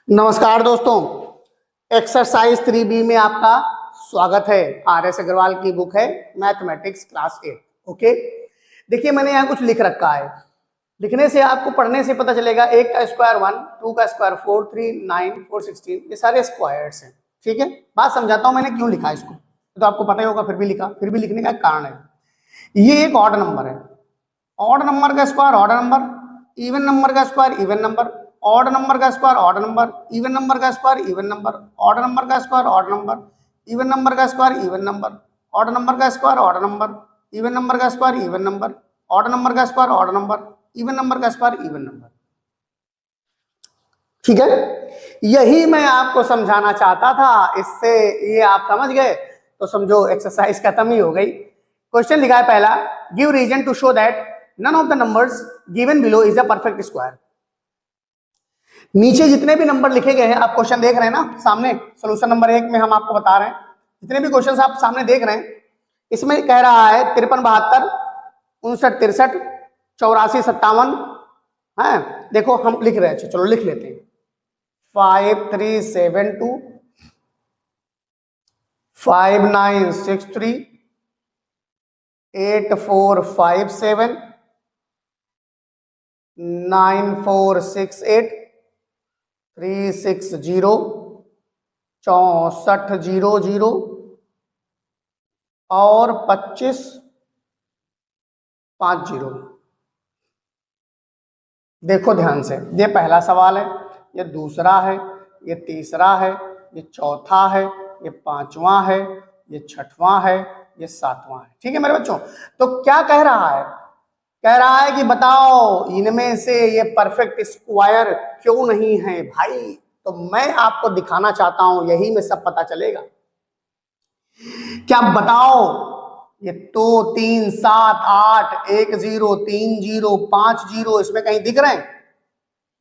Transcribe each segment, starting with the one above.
नमस्कार दोस्तों, exercise 3B में आपका स्वागत है। RS अग्रवाल की बुक है मैथमेटिक्स क्लास 8। ओके, देखिए मैंने यहाँ कुछ लिख रखा है। लिखने से आपको पढ़ने से पता चलेगा 1 का स्क्वायर 1, 2 का स्क्वायर 4, 3 9 4 16, ये सारे स्क्वायर्स हैं। ठीक है, बात समझाता हूँ मैंने क्यों लिखा इसको, तो आपको पता ही होगा, फिर भी लिखा, फिर भी लिखने का एक कारण है। ये एक ऑड नंबर है, ऑड नंबर का square odd number, even number का square even number, odd number का square odd number, even number का square even number, odd number का square odd number, even number का square even number, odd number का square odd number, even number का square even number, odd number का square odd number, even number का square even number. ठीक है, यही मैं आपको समझाना चाहता था। इससे ये आप समझ गए तो समझो एक्सरसाइज खत्म ही हो गई। क्वेश्चन लिखा है पहला, give reason to show that none of the numbers given below is a perfect square. नीचे जितने भी नंबर लिखे गए हैं, आप क्वेश्चन देख रहे हैं ना सामने, सोल्यूशन नंबर 1 में हम आपको बता रहे हैं, जितने भी क्वेश्चन आप सामने देख रहे हैं, इसमें कह रहा है 53 72 59 63 84 57 है। देखो हम लिख रहे हैं, चलो लिख लेते हैं। 5372 5963 8457 9468 360 6400 और 2550। देखो ध्यान से, ये पहला सवाल है, ये दूसरा है, ये तीसरा है, ये चौथा है, ये पांचवा है, ये छठवां है, ये सातवां है। ठीक है मेरे बच्चों, तो क्या कह रहा है? कह रहा है कि बताओ इनमें से ये परफेक्ट स्क्वायर क्यों नहीं है भाई। तो मैं आपको दिखाना चाहता हूं, यही में सब पता चलेगा। क्या बताओ, ये 2 3 7 8 1 0 3 0 5 0 इसमें कहीं दिख रहे हैं?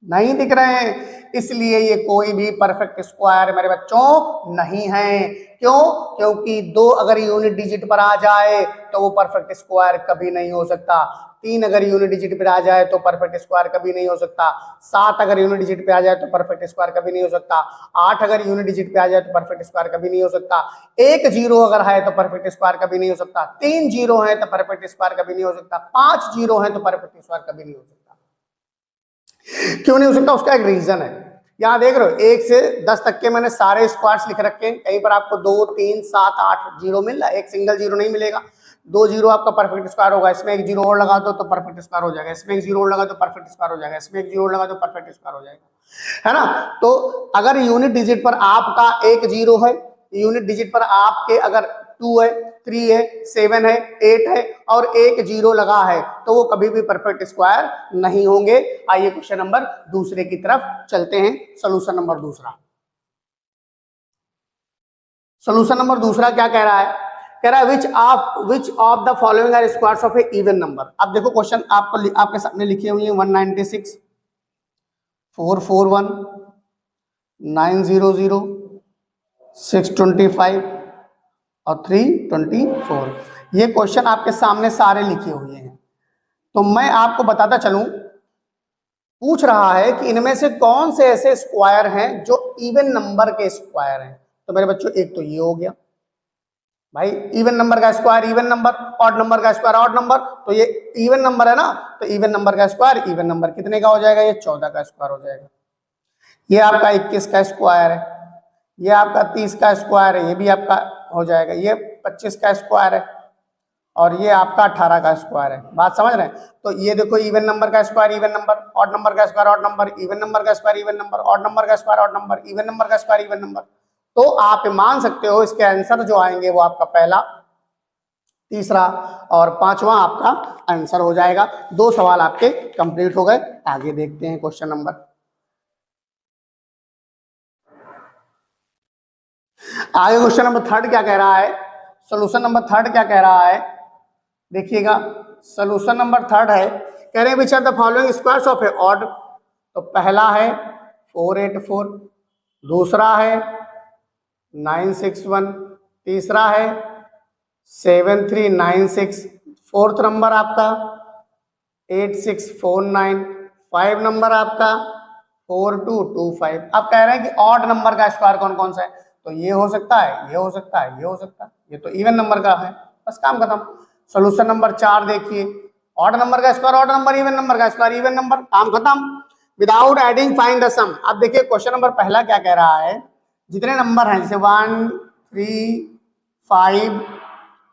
नहीं दिख रहे हैं, इसलिए ये कोई भी परफेक्ट स्क्वायर मेरे बच्चों नहीं है। क्यों? क्योंकि 2 अगर यूनिट डिजिट पर आ जाए तो वो परफेक्ट स्क्वायर कभी नहीं हो सकता। 3 अगर यूनिट डिजिट पर आ जाए तो परफेक्ट स्क्वायर कभी नहीं हो सकता। 7 अगर यूनिट डिजिट पे आ जाए तो परफेक्ट स्क्वायर कभी नहीं हो सकता। 8 अगर यूनिट डिजिट पे आ जाए तो परफेक्ट स्क्वायर कभी नहीं हो सकता। 1 0 अगर है तो परफेक्ट स्क्वायर कभी नहीं हो सकता। 3 0 है तो परफेक्ट स्क्वायर कभी नहीं हो सकता। 5 0 है तो परफेक्ट स्क्वायर कभी नहीं हो सकता। क्यों नहीं हो सकता? उसका एक रीजन है। यहां देख रहे हो 1 से 10 तक के मैंने सारे स्क्वायर्स लिख रखे हैं। कहीं पर आपको 2 3 7 8 0 मिल रहा है, एक सिंगल 0 नहीं मिलेगा। 2 0 आपका परफेक्ट स्क्वायर होगा, इसमें एक 0 और लगा दो तो परफेक्ट स्क्वायर हो जाएगा, इसमें एक 0 और लगा तो परफेक्ट स्क्वायर हो जाएगा, इसमें एक 0 और लगा तो परफेक्ट स्क्वायर हो जाएगा, है ना। तो अगर यूनिट डिजिट पर आपका एक 0 है, यूनिट डिजिट पर आपके अगर 2 है 3 है 7 है 8 है और एक 0 लगा है तो वो कभी भी परफेक्ट स्क्वायर नहीं होंगे। आइए क्वेश्चन नंबर दूसरे की तरफ चलते हैं। सोल्यूशन नंबर दूसरा, सोल्यूशन नंबर दूसरा क्या कह रहा है? कह रहा है which of the following are squares of a even number. अब देखो क्वेश्चन आपको आपके सामने लिखे हुए हैं 196 441 900 625 और 324। ये क्वेश्चन आपके सामने सारे लिखे हुए हैं। तो मैं आपको बताता चलूं, पूछ रहा है कि इनमें से कौन से ऐसे स्क्वायर हैं जो इवन नंबर के स्क्वायर हैं। तो मेरे बच्चों एक तो ये हो गया भाई, इवन नंबर का square even number, odd number का स्क्वायर ऑड नंबर। तो ये इवन नंबर है ना, तो इवन नंबर का स्क्वायर इवन नंबर कितने का हो जाएगा? ये 14 का स्क्वायर हो जाएगा। ये आपका 21 का स्क्वायर है, ये आपका 30 का स्क्वायर है, ये भी आपका हो जाएगा। ये 25 का स्क्वायर है और ये आपका 18 का स्क्वायर है। बात समझ रहे हैं? तो ये देखो इवन नंबर का square even number, odd number का square odd number, even number का square even number, odd number का square odd number, even number का स्क्वायर इवन नंबर। तो आप मान सकते हो इसके आंसर जो आएंगे वो आपका पहला, तीसरा और पांचवा आपका आंसर हो जाएगा। 2 सवाल आपके कंप्लीट हो गए। आगे देखते हैं क्वेश्चन नंबर। आगे क्वेश्चन नंबर 3 क्या कह रहा है? सोल्यूशन नंबर 3 क्या कह रहा है? देखिएगा, सोल्यूशन नंबर 3 है, कह रहे हैं which are the following squares of a odd. तो पहला है 484, दूसरा है 961, तीसरा है 7396, फोर्थ नंबर आपका 8649, 5 नंबर आपका 4225। अब कह रहे हैं कि ऑड नंबर का स्क्वायर कौन कौन सा है, तो ये हो सकता है, ये हो सकता है, ये हो सकता है, ये तो इवन नंबर का है, बस काम खत्म। सोल्यूशन नंबर 4 देखिए, ऑड नंबर का square odd number, even number का स्क्वायर इवन नंबर, काम खत्म। विदाउट एडिंग फाइंड द सम। अब देखिए क्वेश्चन नंबर पहला क्या कह रहा है, जितने नंबर हैं जैसे 1 3 5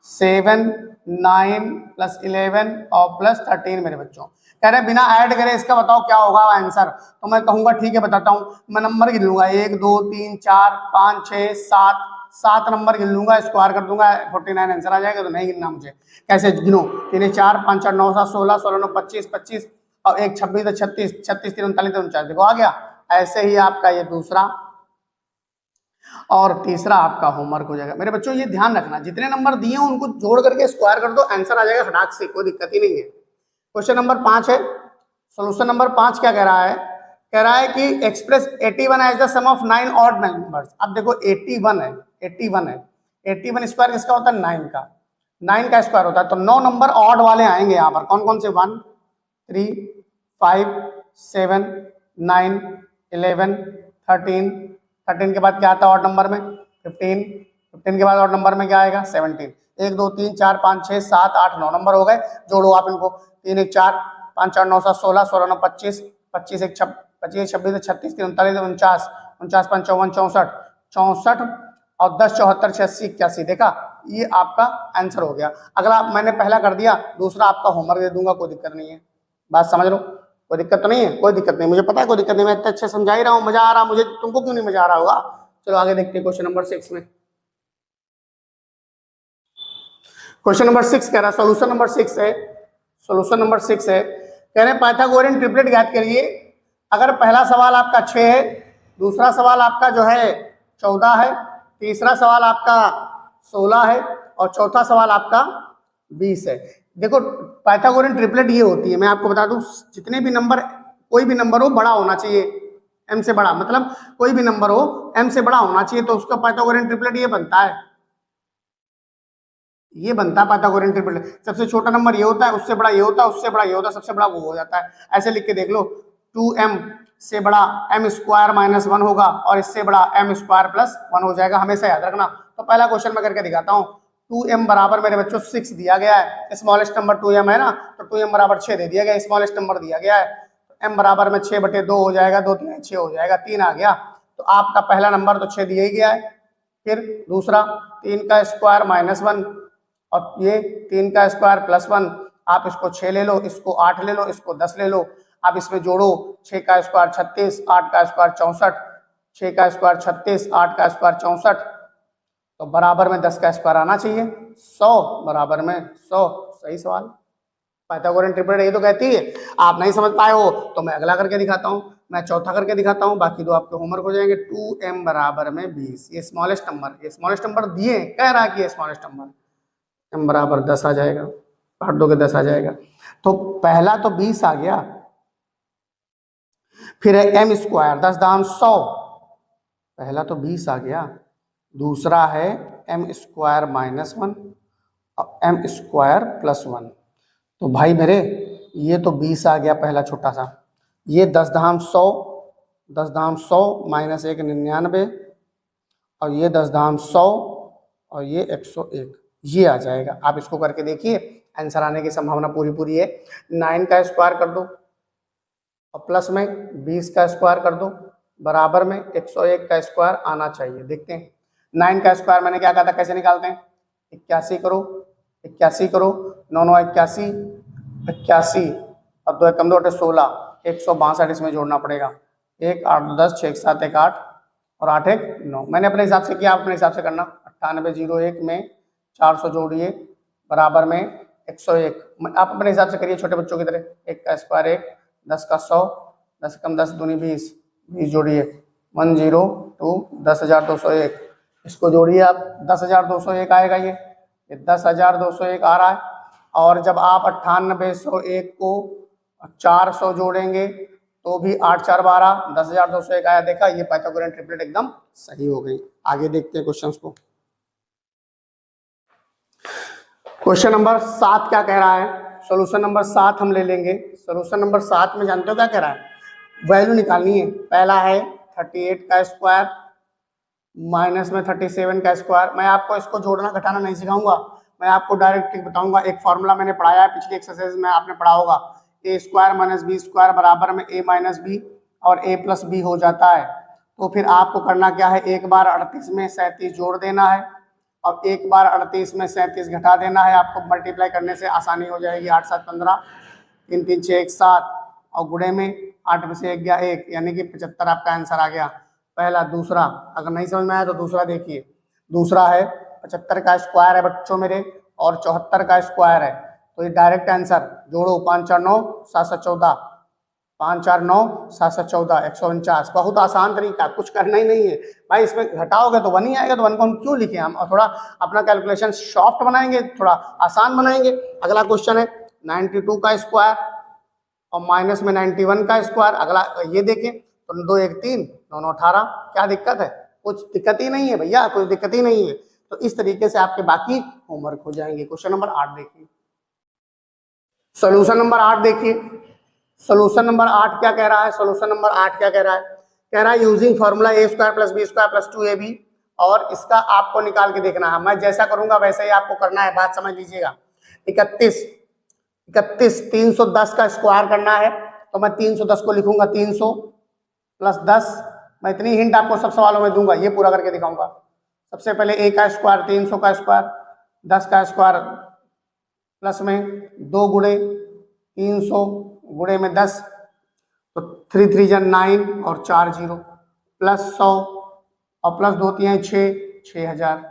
7 9 प्लस 11 और प्लस 13 मेरे बच्चों, कह रहे बिना ऐड करे इसका बताओ क्या होगा आंसर। तो मैं कहूंगा ठीक है बताता हूं, मैं नंबर गिन लूंगा 1 2 3 4 5 6 7, 7 नंबर गिन लूंगा, स्क्वायर कर दूंगा 49 आंसर आ जाएगा। तो नहीं गिनना मुझे, कैसे गिनो, 3 4 5 8 9 7 16 16 9 25 25 और 1 26 36 36 3 39 39, देखो आ गया। ऐसे ही आपका ये दूसरा और तीसरा आपका होमवर्क हो जाएगा। मेरे बच्चों ये ध्यान रखना, जितने नंबर दिए हैं उनको जोड़ करके स्क्वायर कर दो, आंसर आ जाएगा फटाक से, कोई दिक्कत ही नहीं है। क्वेश्चन नंबर 5 है, सॉल्यूशन नंबर 5 क्या कह रहा है, कह रहा है कि express 81 as the sum of 9 odd numbers. अब देखो 81 है, 81 है, 81 स्क्वायर किसका होता है, 9 का, 9 का स्क्वायर होता है। तो 9 नंबर ऑड वाले आएंगे यहाँ पर, कौन कौन से, 1 3 5 7 9 11 13, 13 के बाद क्या आता है ऑड नंबर में, 15, 15 के बाद ऑड नंबर में क्या आएगा, 17। 1 2 3 4 5 6 7 8 9 नंबर हो गए, जोड़ो आप इनको, 3 1 4 5 4 9 7 16 16 9 25 25 1 25 26 36 39 49 49 5 54 64 64 और 10 74 86 81, देखा ये आपका आंसर हो गया। अगला मैंने पहला कर दिया, दूसरा आपका होमवर्क दे दूंगा, कोई दिक्कत नहीं है, बात समझ लो, कोई दिक्कत तो नहीं है, कोई दिक्कत नहीं, मुझे पता है कोई दिक्कत नहीं, मैं इतने अच्छे समझा ही रहा हूँ, मजा आ रहा मुझे, तुमको क्यों नहीं मजा आ रहा होगा। चलो आगे देखते हैं क्वेश्चन नंबर 6 में। क्वेश्चन नंबर 6 कह रहा है, सॉल्यूशन नंबर 6 है, सॉल्यूशन नंबर 6 है, कह रहे हैं पाइथागोरियन ट्रिपलेट ज्ञात करिए। अगर पहला सवाल आपका 6 है, दूसरा सवाल आपका जो है 14 है, तीसरा सवाल आपका 16 है और चौथा सवाल आपका 20 है। देखो पाइथागोरियन ट्रिपलेट ये होती है, मैं आपको बता दूं, जितने भी नंबर, कोई भी नंबर हो बड़ा होना चाहिए, m से बड़ा, मतलब कोई भी नंबर हो m से बड़ा होना चाहिए, तो उसका पाइथागोरियन ट्रिपलेट ये बनता है, ये बनता है पाइथागोरियन ट्रिपलेट। सबसे छोटा नंबर ये होता है, उससे बड़ा ये होता है, उससे बड़ा ये होता है, सबसे बड़ा वो हो जाता है। ऐसे लिख के देख लो, 2m से बड़ा m स्क्वायर माइनस 1 होगा और इससे बड़ा m स्क्वायर प्लस 1 हो जाएगा, हमेशा याद रखना। तो पहला क्वेश्चन मैं करके दिखाता हूँ। 2m बराबर मेरे बच्चों 6 दिया गया है, स्मॉलेस्ट नंबर 2m है ना, तो 2m बराबर 6 दे दिया गया, स्मॉलेस्ट नंबर दिया गया है, तो m बराबर में 6/2 हो जाएगा, 2 3 6 हो जाएगा, 3 आ गया। तो आपका पहला नंबर तो 6 दिया ही गया है। फिर दूसरा 3 का स्क्वायर माइनस 1 और ये 3 का स्क्वायर प्लस 1, आप इसको 6 ले लो, इसको 8 ले लो, इसको 10 ले लो, आप इसमें जोड़ो, 6 का स्क्वायर 36, 8 का स्क्वायर 64, 6 का स्क्वायर 36, 8 का स्क्वायर 64, तो बराबर में 10 का स्क्वायर आना चाहिए, 100 बराबर में 100, सही सवाल। पाइथागोरियन ट्रिपलेट ये तो कहती है, आप नहीं समझ पाए हो तो मैं अगला करके दिखाता हूँ, मैं चौथा करके दिखाता हूँ, बाकी दो आपके होमवर्क हो जाएंगे। 2m बराबर में 20, ये स्मॉलेस्ट नंबर, ये स्मॉलेस्ट नंबर दिए, कह रहा है कि ये स्मॉलेस्ट नंबर, m बराबर 10 आ जाएगा, काट दो के 10 आ जाएगा। तो पहला तो 20 आ गया, फिर है m स्क्वायर 10 दाम 100, पहला तो 20 आ गया, दूसरा है m स्क्वायर माइनस 1 और m स्क्वायर प्लस 1। तो भाई मेरे ये तो 20 आ गया पहला छोटा सा, ये 10 धाम 100, 10 धाम 100 माइनस 1 99 और ये 10 धाम 100 और ये 101, ये आ जाएगा। आप इसको करके देखिए, आंसर आने की संभावना पूरी पूरी है। 9 का स्क्वायर कर दो और प्लस में 20 का स्क्वायर कर दो, बराबर में 101 का स्क्वायर आना चाहिए। देखते हैं 9 का स्क्वायर मैंने क्या कहा था, कैसे निकालते हैं, 81 करो, 81 करो, 9 9 81, 81 और 2 कम 2 16, 162 इसमें जोड़ना पड़ेगा, 1 8 10 6 7 1 8 और 8 1 9। मैंने अपने हिसाब से किया, आप अपने हिसाब से करना। 9801 में 400 जोड़िए, बराबर में 101, आप अपने हिसाब से करिए छोटे बच्चों की तरह, 1 का स्क्वायर 1, 10 का 100, 10 कम 10 दूनी 20, 20 जोड़िए, 102 10,201, इसको जोड़िए आप, 10,201 आएगा, ये 10,201 आ रहा है। और जब आप 9801 को 400 जोड़ेंगे तो भी 8 4 12, 10,201 आया। देखा, ये पाइथागोरियन ट्रिपलेट एकदम सही हो गई। आगे देखते हैं क्वेश्चंस को। क्वेश्चन नंबर 7 क्या कह रहा है, सॉल्यूशन नंबर 7 हम ले लेंगे। सॉल्यूशन नंबर 7 में जानते हो क्या कह रहा है, वैल्यू निकालनी है। पहला है 38 का स्क्वायर माइनस में 37 का स्क्वायर। मैं आपको इसको जोड़ना घटाना नहीं सिखाऊंगा, मैं आपको डायरेक्ट बताऊंगा। एक फॉर्मूला मैंने पढ़ाया है पिछली एक्सरसाइज में, आपने पढ़ा होगा, ए स्क्वायर माइनस बी स्क्वायर बराबर में ए माइनस बी और ए प्लस बी हो जाता है। तो फिर आपको करना क्या है, एक बार 38 में 37 जोड़ देना है और एक बार 38 में 37 घटा देना है। आपको मल्टीप्लाई करने से आसानी हो जाएगी। 8 7 15, 3 3 6 1 7 और गुणे में 8 में से 1 गया 1, यानी कि 75 आपका आंसर आ गया। पहला। दूसरा अगर नहीं समझ में आया तो दूसरा देखिए। दूसरा है 75 का स्क्वायर है बच्चों मेरे और 74 का स्क्वायर है। तो ये डायरेक्ट आंसर जोड़ो, 5 4 9 7 7 14, 5 4 9 7 7 14 149। बहुत आसान तरीका, कुछ करना ही नहीं है भाई। इसमें घटाओगे तो 1 ही आएगा, तो 1 को हम क्यों लिखे, हम थोड़ा अपना कैलकुलेशन सॉफ्ट बनाएंगे, थोड़ा आसान बनाएंगे। अगला क्वेश्चन है 92 का स्क्वायर और माइनस में 91 का स्क्वायर। अगला ये देखें तो 2 1 3 9 9 18। क्या दिक्कत है, कुछ दिक्कत ही नहीं है भैया, कुछ दिक्कत ही नहीं है। तो इस तरीके से आपके बाकी होमवर्क हो जाएंगे। क्वेश्चन नंबर 8 देखिए, सोल्यूशन नंबर 8 देखिए। सोल्यूशन नंबर 8 क्या कह रहा है, सोल्यूशन नंबर 8 क्या कह रहा है, कह रहा है using formula A square plus B square plus 2ab, और इसका आपको निकाल के देखना है। मैं जैसा करूंगा वैसे ही आपको करना है, बात समझ लीजिएगा। 31 310 का स्क्वायर करना है, तो मैं 310 को लिखूंगा 300 प्लस 10। मैं इतनी हिंट आपको सब सवालों में दूंगा, ये पूरा करके दिखाऊंगा। सबसे पहले a का स्क्वायर 300 का स्क्वायर, 10 का स्क्वायर प्लस में 2 गुणे 300 गुणे में 10, तो 3 3 जा 9 और 4 0 प्लस 100 और प्लस 2 3 6 6000।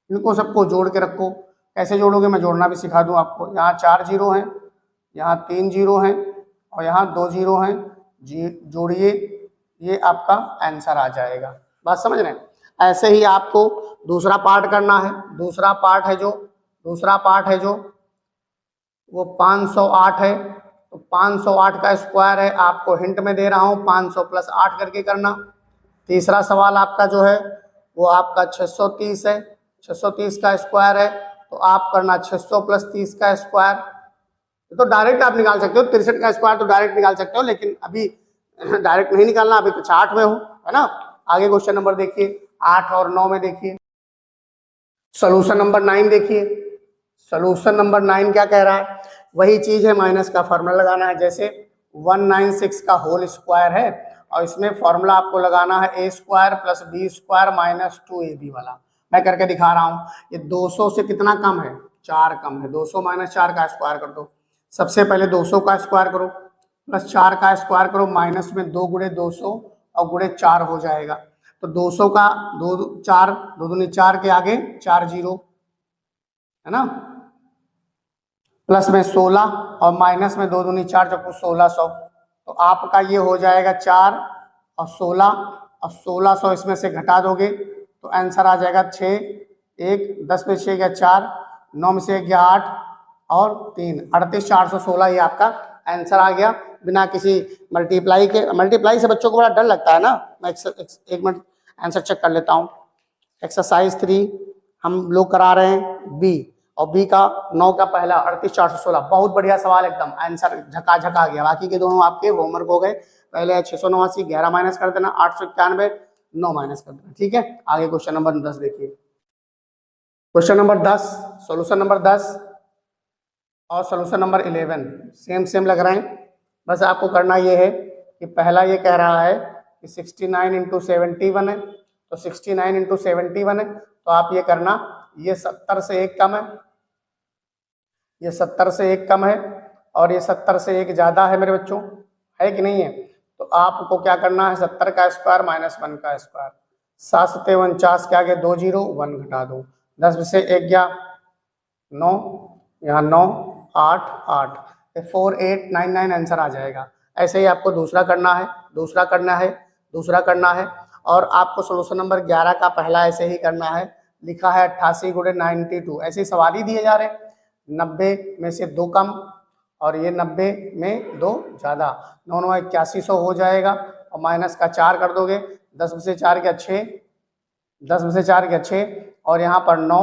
इनको सबको जोड़ के रखो। कैसे जोड़ोगे मैं जोड़ना भी सिखा दूं आपको। यहाँ 4 जीरो हैं, यहाँ 3 जीरो हैं और यहाँ 2 जीरो हैं, जोड़िए, ये आपका आंसर आ जाएगा। बात समझ रहे हैं। ऐसे ही आपको दूसरा पार्ट करना है। दूसरा पार्ट है जो वो 508 है, तो 508 का स्क्वायर है, आपको हिंट में दे रहा हूँ 500 प्लस 8 करके करना। तीसरा सवाल आपका जो है वो आपका 630 है, 630 का स्क्वायर है, तो आप करना 600 प्लस 30 का स्क्वायर। तो डायरेक्ट आप निकाल सकते हो, 63 का स्क्वायर तो डायरेक्ट निकाल सकते हो, लेकिन अभी डायरेक्ट नहीं निकालना, अभी कुछ 8 में हो, है ना। आगे क्वेश्चन नंबर देखिए 8 और 9 में देखिए। सोल्यूशन नंबर 9 देखिए। सोल्यूशन नंबर 9 क्या कह रहा है, वही चीज है, माइनस का फॉर्मूला लगाना है। जैसे 196 का होल स्क्वायर है और इसमें फॉर्मूला आपको लगाना है A square plus B square minus 2ab वाला। मैं करके दिखा रहा हूँ। ये 200 से कितना कम है, 4 कम है। 200 माइनस 4 का स्क्वायर कर दो। सबसे पहले 200 का स्क्वायर करो प्लस 4 का स्क्वायर करो, माइनस में 2 गुणे 200 और गुणे 4 हो जाएगा। तो 200 का 2 4 2 दूनी 4 के आगे 4 जीरो, है ना, प्लस में 16 और माइनस में 2 दूनी 4 चौको 1600। तो आपका ये हो जाएगा 4 और 16 और 1600 इसमें से घटा दोगे तो आंसर आ जाएगा 6 1 10 में 6 गया 4, 9 में से 1 गया 8 और 3 38 416, ये आपका आंसर आ गया बिना किसी मल्टीप्लाई के। मल्टीप्लाई से बच्चों को बड़ा डर लगता है ना। मैं एक मिनट आंसर चेक कर लेता हूँ। एक्सरसाइज 3 हम लोग करा रहे हैं बी, और बी का 9 का पहला 38 416, बहुत बढ़िया सवाल, एकदम आंसर झका गया। बाकी के दोनों आपके होमवर्क हो गए। पहले 689, 11 माइनस कर देना, 891, 9 माइनस कर देना, ठीक है। आगे क्वेश्चन नंबर 10 देखिए। क्वेश्चन नंबर 10, सोल्यूशन नंबर 10 और सोल्यूशन नंबर 11 सेम लग रहे हैं। बस आपको करना ये है कि पहला ये कह रहा है कि 69 इंटू 71 है, तो 69 इंटू 71 है, तो आप ये करना, ये 70 से 1 कम है, ये 70 से 1 कम है और ये 70 से 1 ज़्यादा है मेरे बच्चों, है कि नहीं है। तो आपको क्या करना है, 70 का स्क्वायर माइनस 1 का स्क्वायर, 7 7 49 के आगे 2 जीरो 1 घटा दो, 10 में से 1 गया 9, यहाँ 9 8 8, 4 8 9 9 आंसर आ जाएगा। ऐसे ही आपको दूसरा करना है और आपको सोल्यूशन नंबर 11 का पहला ऐसे ही करना है। लिखा है 88 गुणे 92, ऐसे ही सवाल ही दिए जा रहे हैं। 90 में से 2 कम और ये 90 में 2 ज़्यादा, 9 9 8100 हो जाएगा और माइनस का 4 कर दोगे, 10 में से 4 गया 6, 10 में से 4 गया 6 और यहाँ पर 9,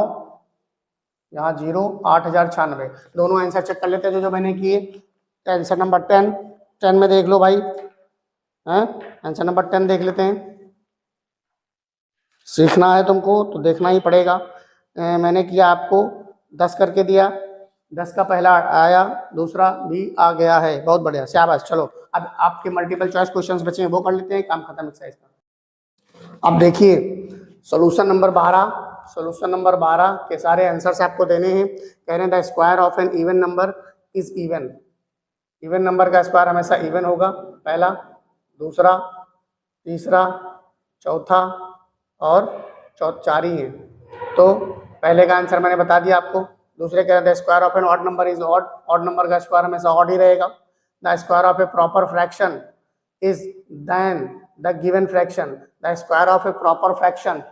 यहाँ 0 8096। दोनों आंसर चेक कर लेते हैं जो मैंने किए। आंसर नंबर 10 में देख लो भाई, हैं। आंसर नंबर 10 देख लेते हैं। सीखना है तुमको तो देखना ही पड़ेगा। मैंने किया आपको 10 करके दिया, 10 का पहला आया, दूसरा भी आ गया है, बहुत बढ़िया, शाबाश। चलो अब आपके मल्टीपल चॉइस क्वेश्चंस बचे हैं, वो कर लेते हैं, काम खत्म एक्सरसाइज का। अब देखिए सोल्यूशन नंबर 12, सोल्यूशन नंबर 12 के सारे आंसर्स आपको देने हैं। कह रहे हैं the square of an even number is even. Even number का स्क्वायर हमेशा इवन होगा, पहला, दूसरा, तीसरा, चौथा और चार ही है। तो पहले का आंसर मैंने बता दिया आपको। दूसरे कह रहे थे square of an odd number is odd, odd number का स्क्वायर हमेशा ऑड ही रहेगा। The square of a proper fraction is than the given fraction, the square of a proper fraction.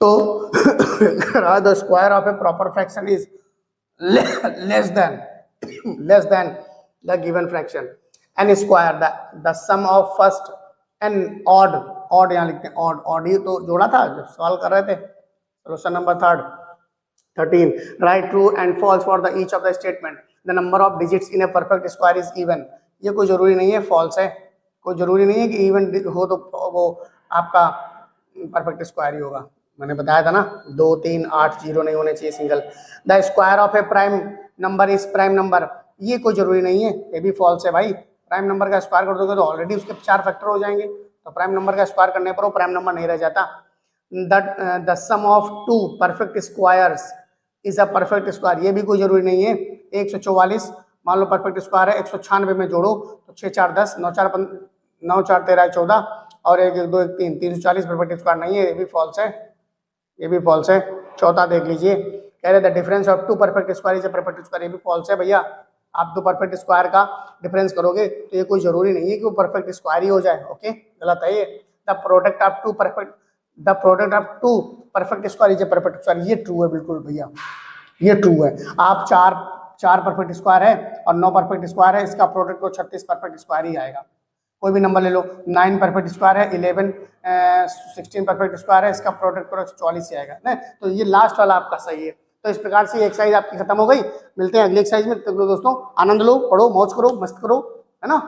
तो the square of a proper fraction is less than the given fraction. N square the sum of first n odd, odd यहाँ लिखते हैं, odd, odd ही तो जोड़ा था जब सवाल कर रहे थे। Solution number 13, write true and false for the each of the statement. The number of digits in a perfect square is even. ये कोई जरूरी नहीं है, फॉल्स है। कोई जरूरी नहीं है कि इवन हो तो वो आपका परफेक्ट स्क्वायर ही होगा। मैंने बताया था ना 2, 3, 8 जीरो नहीं होने चाहिए, single. The square of A prime number is prime number. ये कोई जरूरी नहीं है, ये भी फॉल्स है भाई। प्राइम नंबर का स्क्वायर कर दोगे तो ऑलरेडी उसके 4 फैक्टर हो जाएंगे, तो प्राइम नंबर का स्क्वायर करने पर वो प्राइम नंबर नहीं रह जाता। The sum of 2 perfect squares is a perfect square. ये भी कोई जरूरी नहीं है। 144 मान लो परफेक्ट स्क्वायर है, 196 में जोड़ो तो 6 4 10, 9 4 13 14 और 1 1 2 1 3, 340 परफेक्ट स्क्वायर नहीं है, ये भी फॉल्स है, ये भी फॉल्स है। चौथा देख लीजिए, कह रहे the difference of 2 perfect square is a perfect square. ये भी फॉल्स है भैया। आप 2 परफेक्ट स्क्वायर का डिफरेंस करोगे तो ये कोई जरूरी नहीं है कि वो परफेक्ट स्क्वायर ही हो जाए। ओके, गलत है ये। The product of 2 perfect square is a perfect square. ये ट्रू है बिल्कुल भैया, ये ट्रू है। आप 4 परफेक्ट स्क्वायर है और 9 परफेक्ट स्क्वायर है, इसका प्रोडक्ट को 36 परफेक्ट स्क्वायर ही आएगा। कोई भी नंबर ले लो, 9 परफेक्ट स्क्वायर है, 11 16 परफेक्ट स्क्वायर है, इसका प्रोडक्ट को 44 ही आएगा ना। तो ये लास्ट वाला आपका सही है। तो इस प्रकार से एक्सरसाइज आपकी खत्म हो गई। मिलते हैं अगली एक्सरसाइज में। तो दोस्तों आनंद लो, पढ़ो, मौज करो, मस्त करो, है ना।